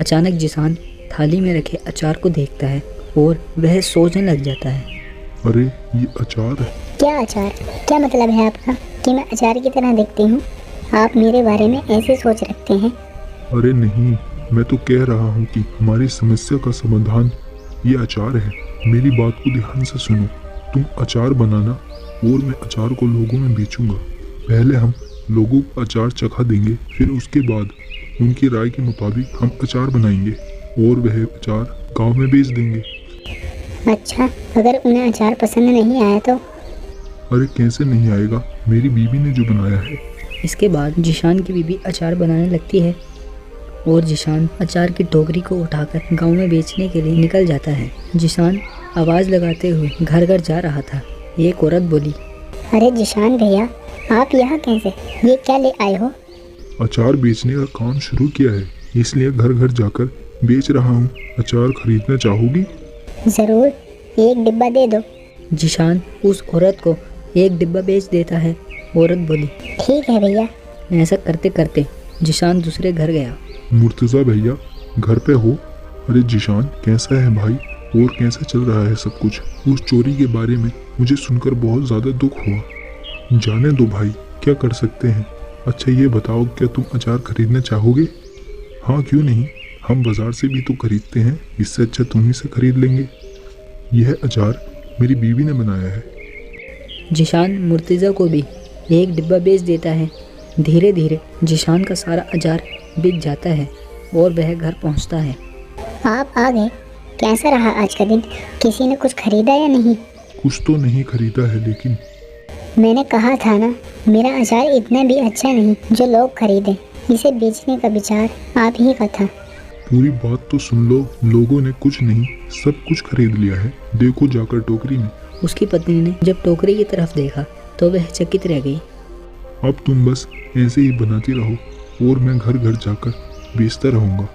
अचानक जिसान थाली में रखे अचार को देखता है और वह सोचने लग जाता है। अरे ये अचार है। क्या अचार? क्या मतलब है आपका कि मैं अचार की तरह दिखती हूँ? आप मेरे बारे में ऐसे सोच रखते हैं? अरे नहीं, मैं तो कह रहा हूँ कि हमारी समस्या का समाधान ये अचार है। मेरी बात को ध्यान से सुनो। तुम अचार बनाना और मैं अचार को लोगों में बेचूंगा। पहले हम लोगों को अचार चखा देंगे, फिर उसके बाद उनकी राय के मुताबिक हम अचार बनाएंगे और वह अचार गांव में बेच देंगे। अच्छा, अगर उन्हें अचार पसंद नहीं आया तो? अरे कैसे नहीं आएगा, मेरी बीवी ने जो बनाया है। इसके बाद जिशान की बीवी अचार बनाने लगती है और जिशान अचार की टोकरी को उठाकर गांव में बेचने के लिए निकल जाता है। जिशान आवाज़ लगाते हुए घर घर जा रहा था। एक औरत बोली, अरे जिशान भैया, आप यहाँ कैसे? ये क्या ले आए हो? अचार बेचने का काम शुरू किया है, इसलिए घर घर जाकर बेच रहा हूँ। अचार खरीदना चाहोगी? ज़रूर, एक डिब्बा दे दो। जिशान उस औरत को एक डिब्बा बेच देता है। औरत बोली, ठीक है भैया। ऐसा करते करते जिशान दूसरे घर गया। मुर्तज़ा भैया घर पे हो? अरे जिशान कैसा है भाई, और कैसा चल रहा है सब कुछ? उस चोरी के बारे में मुझे सुनकर बहुत ज़्यादा दुख हुआ। जाने दो भाई, क्या कर सकते हैं। अच्छा ये बताओ, क्या तुम अचार खरीदना चाहोगे? हाँ क्यों नहीं, हम बाज़ार से भी तो खरीदते हैं, इससे अच्छा तुम ही से खरीद लेंगे। यह अचार मेरी बीवी ने बनाया है। जिशान मुर्तज़ा को भी एक डिब्बा बेच देता है। धीरे धीरे जिशान का सारा अचार बिक जाता है और वह घर पहुंचता है। आप आ गए। कैसा रहा आज का दिन? किसी ने कुछ खरीदा या नहीं? कुछ तो नहीं खरीदा है, लेकिन मैंने कहा था ना, मेरा अचार इतना भी अच्छा नहीं जो लोग खरीदें। इसे बेचने का विचार आप ही का था। पूरी बात तो सुन लो। लोगों ने कुछ नहीं सब कुछ खरीद लिया है, देखो जाकर टोकरी में। उसकी पत्नी ने जब टोकरी की तरफ देखा तो वह चकित रह गई। अब तुम बस ऐसे ही बनाती रहो और मैं घर घर जाकर बेचता रहूँगा।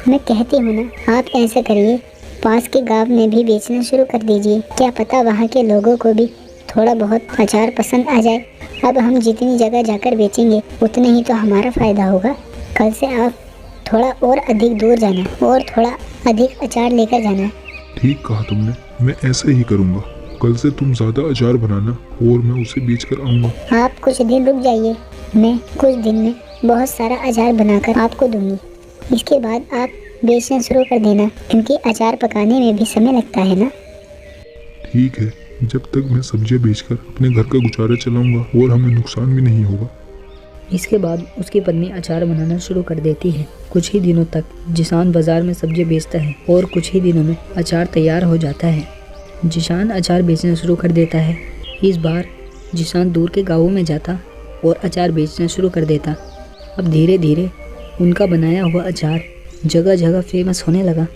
मैं कहती हूँ ना, आप ऐसे करिए, पास के गांव में भी बेचना शुरू कर दीजिए। क्या पता वहाँ के लोगों को भी थोड़ा बहुत अचार पसंद आ जाए। अब हम जितनी जगह जाकर बेचेंगे उतने ही तो हमारा फ़ायदा होगा। कल से आप थोड़ा और अधिक दूर जाना और थोड़ा अधिक अचार लेकर जाना। ठीक कहा तुमने, मैं ऐसे ही करूँगा। कल से तुम ज़्यादा अचार बनाना और मैं उसे बेच कर आऊँगा। आप कुछ दिन रुक जाइए, मैं कुछ दिन में बहुत सारा अचार बनाकर आपको दूंगी। इसके बाद आप बेचना शुरू कर देना, क्योंकि अचार पकाने में भी समय लगता है ना। ठीक है, जब तक मैं सब्जियां बेचकर अपने घर का गुजारा चलाऊंगा और हमें नुकसान भी नहीं होगा। इसके बाद उसकी पत्नी अचार बनाना शुरू कर देती है। कुछ ही दिनों तक जिशान बाजार में सब्जियां बेचता है और कुछ ही दिनों में अचार तैयार हो जाता है। जिशान अचार बेचना शुरू कर देता है। इस बार जिशान दूर के गाँवों में जाता और अचार बेचना शुरू कर देता। अब धीरे धीरे उनका बनाया हुआ अचार जगह जगह फेमस होने लगा।